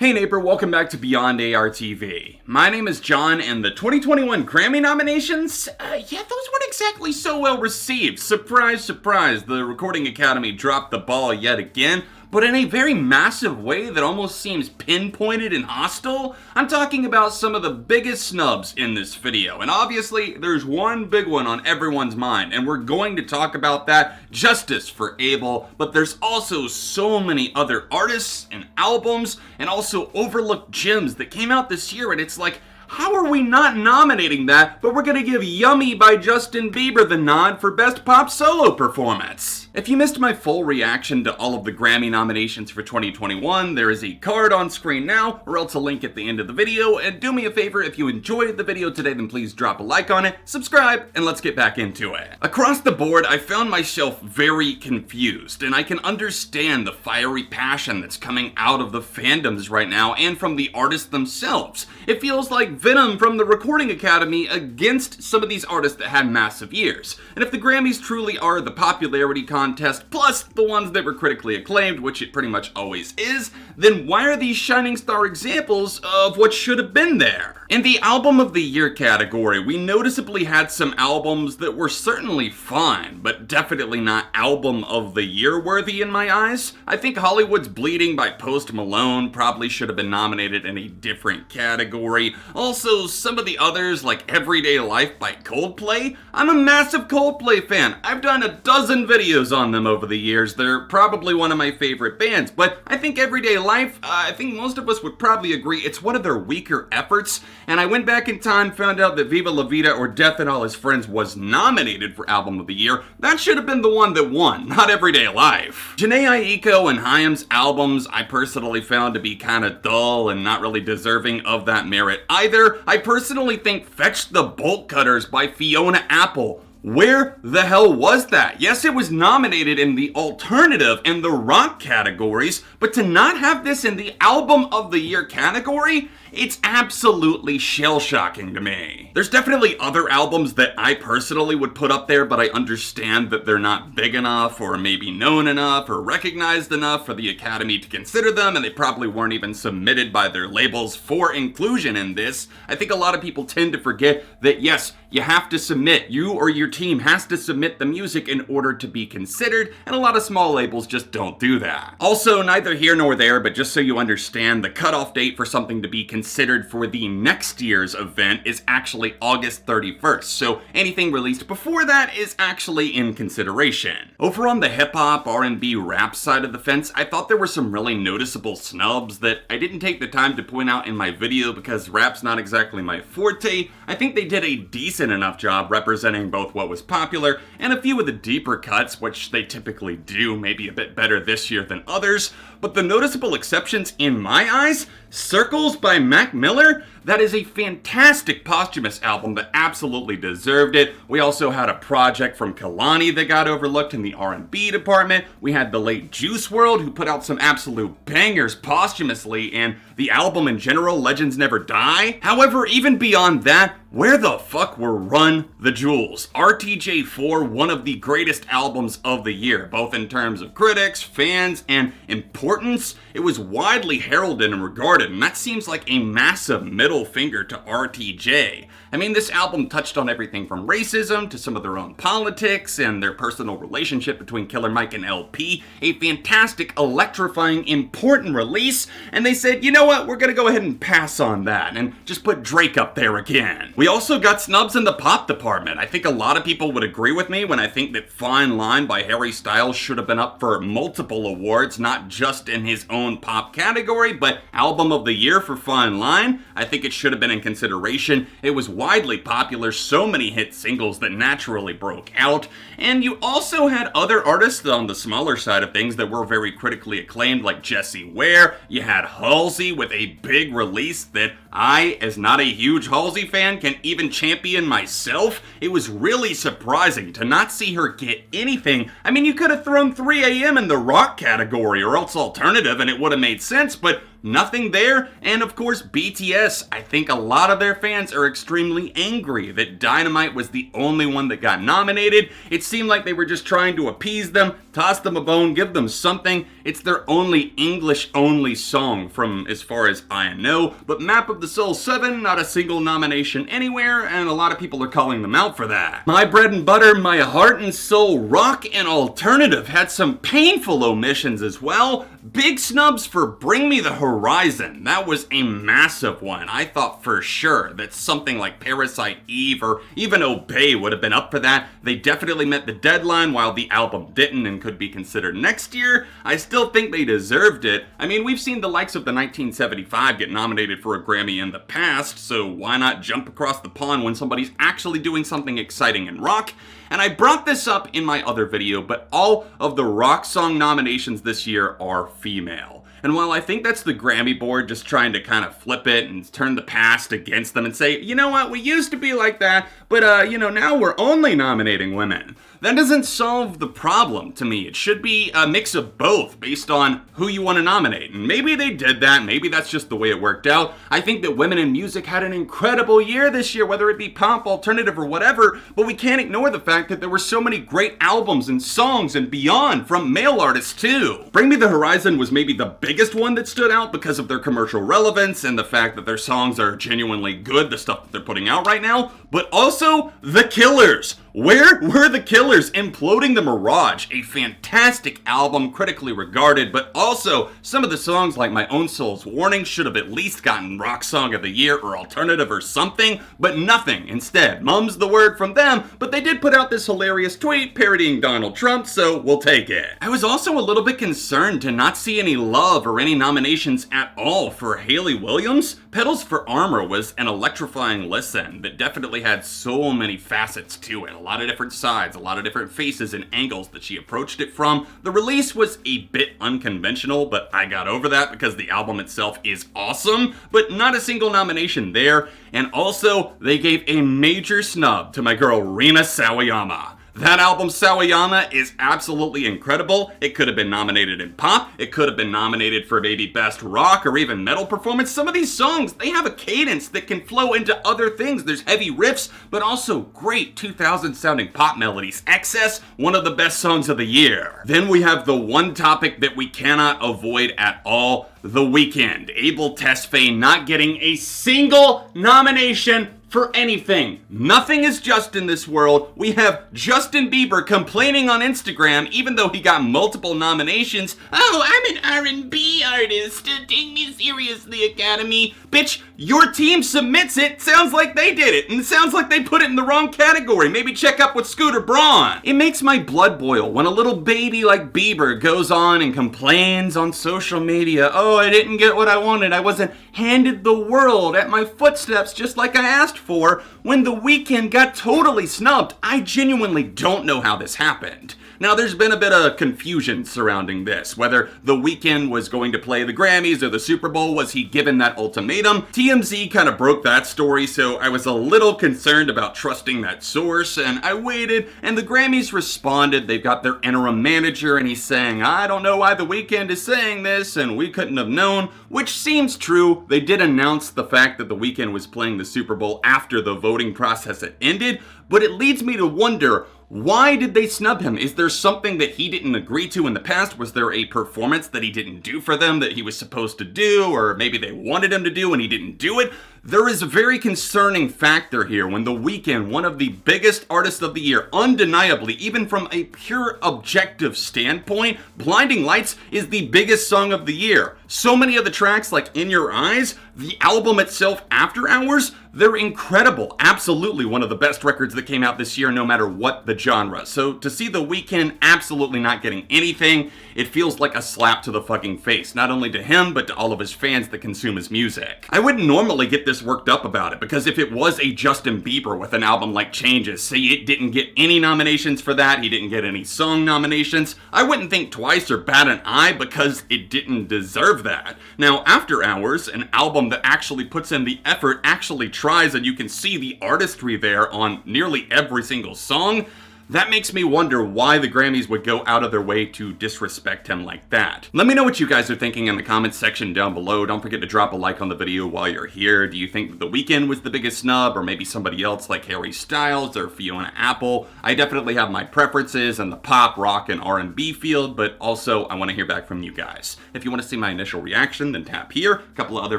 Hey neighbor, welcome back to Beyond ARTV. My name is John, and the 2021 Grammy nominations, those weren't exactly so well received. Surprise, surprise, the Recording Academy dropped the ball yet again, but in a very massive way that almost seems pinpointed and hostile. I'm talking about some of the biggest snubs in this video, and obviously there's one big one on everyone's mind, and we're going to talk about that, justice for Abel, but there's also so many other artists and albums, and also overlooked gems that came out this year, and it's like, how are we not nominating that, but we're gonna give Yummy by Justin Bieber the nod for Best Pop Solo Performance? If you missed my full reaction to all of the Grammy nominations for 2021, there is a card on screen now, or else a link at the end of the video, and do me a favor, if you enjoyed the video today, then please drop a like on it, subscribe, and let's get back into it. Across the board, I found myself very confused, and I can understand the fiery passion that's coming out of the fandoms right now, and from the artists themselves. It feels like venom from the Recording Academy against some of these artists that had massive years. And if the Grammys truly are the popularity contest, plus the ones that were critically acclaimed, which it pretty much always is, then why are these shining star examples of what should have been there? In the Album of the Year category, we noticeably had some albums that were certainly fine, but definitely not Album of the Year worthy in my eyes. I think Hollywood's Bleeding by Post Malone probably should have been nominated in a different category. Also, some of the others, like Everyday Life by Coldplay. I'm a massive Coldplay fan. I've done a dozen videos on them over the years. They're probably one of my favorite bands, but I think Everyday Life, I think most of us would probably agree it's one of their weaker efforts, and I went back in time, found out that Viva La Vida or Death and All His Friends was nominated for Album of the Year. That should have been the one that won, not Everyday Life. Jhené Aiko and Haim's albums I personally found to be kind of dull and not really deserving of that merit either. I personally think Fetch the Bolt Cutters by Fiona Apple. Where the hell was that? Yes, it was nominated in the alternative and the rock categories, but to not have this in the Album of the Year category, it's absolutely shell-shocking to me. There's definitely other albums that I personally would put up there, but I understand that they're not big enough or maybe known enough or recognized enough for the Academy to consider them, and they probably weren't even submitted by their labels for inclusion in this. I think a lot of people tend to forget that yes, you have to submit, you or your team has to submit the music in order to be considered, and a lot of small labels just don't do that. Also, neither here nor there, but just so you understand, the cutoff date for something to be considered for the next year's event is actually August 31st, so anything released before that is actually in consideration. Over on the hip-hop, R&B, rap side of the fence, I thought there were some really noticeable snubs that I didn't take the time to point out in my video because rap's not exactly my forte. I think they did a decent enough job representing both what was popular and a few of the deeper cuts, which they typically do, maybe a bit better this year than others. But the noticeable exceptions in my eyes, Circles by Mac Miller, that is a fantastic posthumous album that absolutely deserved it. We also had a project from Kehlani that got overlooked in the R&B department. We had the late Juice WRLD, who put out some absolute bangers posthumously, and the album in general, Legends Never Die. However, even beyond that, where the fuck were Run the Jewels? RTJ4, one of the greatest albums of the year, both in terms of critics, fans, and importance. It was widely heralded and regarded, and that seems like a massive middle finger to RTJ. I mean, this album touched on everything from racism to some of their own politics and their personal relationship between Killer Mike and LP. A fantastic, electrifying, important release, and they said, you know what, we're gonna go ahead and pass on that and just put Drake up there again. We also got snubs in the pop department. I think a lot of people would agree with me when I think that Fine Line by Harry Styles should have been up for multiple awards, not just in his own pop category, but Album of the Year for Fine Line. I think it should have been in consideration. It was widely popular, so many hit singles that naturally broke out, and you also had other artists on the smaller side of things that were very critically acclaimed, like Jessie Ware. You had Halsey with a big release that I, as not a huge Halsey fan, can even champion myself. It was really surprising to not see her get anything. I mean, you could have thrown 3 AM in the rock category or else alternative and it would have made sense, but nothing there. And of course, BTS, I think a lot of their fans are extremely angry that Dynamite was the only one that got nominated. It seemed like they were just trying to appease them. Toss them a bone, give them something. It's their only English-only song from as far as I know, but Map of the Soul 7, not a single nomination anywhere, and a lot of people are calling them out for that. My Bread and Butter, My Heart and Soul Rock and Alternative had some painful omissions as well. Big snubs for Bring Me the Horizon. That was a massive one. I thought for sure that something like Parasite Eve or even Obey would have been up for that. They definitely met the deadline while the album didn't and could be considered next year. I still think they deserved it. I mean, we've seen the likes of the 1975 get nominated for a Grammy in the past, so why not jump across the pond when somebody's actually doing something exciting in rock? And I brought this up in my other video, but all of the rock song nominations this year are female. And while I think that's the Grammy board just trying to kind of flip it and turn the past against them and say, you know what, we used to be like that, but now we're only nominating women. That doesn't solve the problem to me. It should be a mix of both based on who you want to nominate. And maybe they did that. Maybe that's just the way it worked out. I think that women in music had an incredible year this year, whether it be pop, alternative, or whatever. But we can't ignore the fact that there were so many great albums and songs and beyond from male artists too. Bring Me the Horizon was maybe the biggest one that stood out because of their commercial relevance and the fact that their songs are genuinely good, the stuff that they're putting out right now. But also, The Killers. Where were The Killers? Imploding the Mirage, a fantastic album, critically regarded, but also some of the songs like My Own Soul's Warning should have at least gotten Rock Song of the Year or Alternative or something, but nothing. Instead, mum's the word from them, but they did put out this hilarious tweet parodying Donald Trump, so we'll take it. I was also a little bit concerned to not see any love or any nominations at all for Hayley Williams. Petals for Armor was an electrifying listen that definitely had so many facets to it. A lot of different sides, a lot of different faces and angles that she approached it from. The release was a bit unconventional, but I got over that because the album itself is awesome, but not a single nomination there. And also, they gave a major snub to my girl Rina Sawayama. That album, Sawayama, is absolutely incredible. It could have been nominated in pop. It could have been nominated for maybe best rock or even metal performance. Some of these songs, they have a cadence that can flow into other things. There's heavy riffs, but also great 2000 sounding pop melodies. Excess, one of the best songs of the year. Then we have the one topic that we cannot avoid at all, The Weeknd. Abel Tesfaye not getting a single nomination for anything. Nothing is just in this world. We have Justin Bieber complaining on Instagram, even though he got multiple nominations. Oh, I'm an R&B artist. Take me seriously, Academy. Bitch, your team submits it. Sounds like they did it. And it sounds like they put it in the wrong category. Maybe check up with Scooter Braun. It makes my blood boil when a little baby like Bieber goes on and complains on social media. Oh, I didn't get what I wanted. I wasn't handed the world at my footsteps just like I asked for, when The Weeknd got totally snubbed. I genuinely don't know how this happened. Now, there's been a bit of confusion surrounding this, whether The Weeknd was going to play the Grammys or the Super Bowl. Was he given that ultimatum? TMZ kind of broke that story, so I was a little concerned about trusting that source, and I waited, and the Grammys responded. They've got their interim manager, and he's saying, I don't know why The Weeknd is saying this, and we couldn't have known, which seems true. They did announce the fact that The Weeknd was playing the Super Bowl after the voting process had ended, but it leads me to wonder, why did they snub him? Is there something that he didn't agree to in the past? Was there a performance that he didn't do for them that he was supposed to do, or maybe they wanted him to do and he didn't do it? There is a very concerning factor here when The Weeknd, one of the biggest artists of the year, undeniably, even from a pure objective standpoint, Blinding Lights is the biggest song of the year. So many of the tracks, like In Your Eyes, the album itself, After Hours, they're incredible. Absolutely one of the best records that came out this year, no matter what the genre. So to see The Weeknd absolutely not getting anything, it feels like a slap to the fucking face, not only to him, but to all of his fans that consume his music. I wouldn't normally get this worked up about it, because if it was a Justin Bieber with an album like Changes, say it didn't get any nominations for that, he didn't get any song nominations, I wouldn't think twice or bat an eye, because it didn't deserve that. Now, After Hours, an album that actually puts in the effort, actually tries, and you can see the artistry there on nearly every single song, That makes me wonder why the Grammys would go out of their way to disrespect him like that. Let me know what you guys are thinking in the comments section down below. Don't forget to drop a like on the video while you're here. Do you think that The Weeknd was the biggest snub, or maybe somebody else like Harry Styles or Fiona Apple? I definitely have my preferences in the pop, rock, and R&B field, but also I want to hear back from you guys. If you want to see my initial reaction, then tap here. A couple of other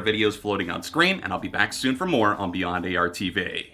videos floating on screen, and I'll be back soon for more on Beyond ARTV.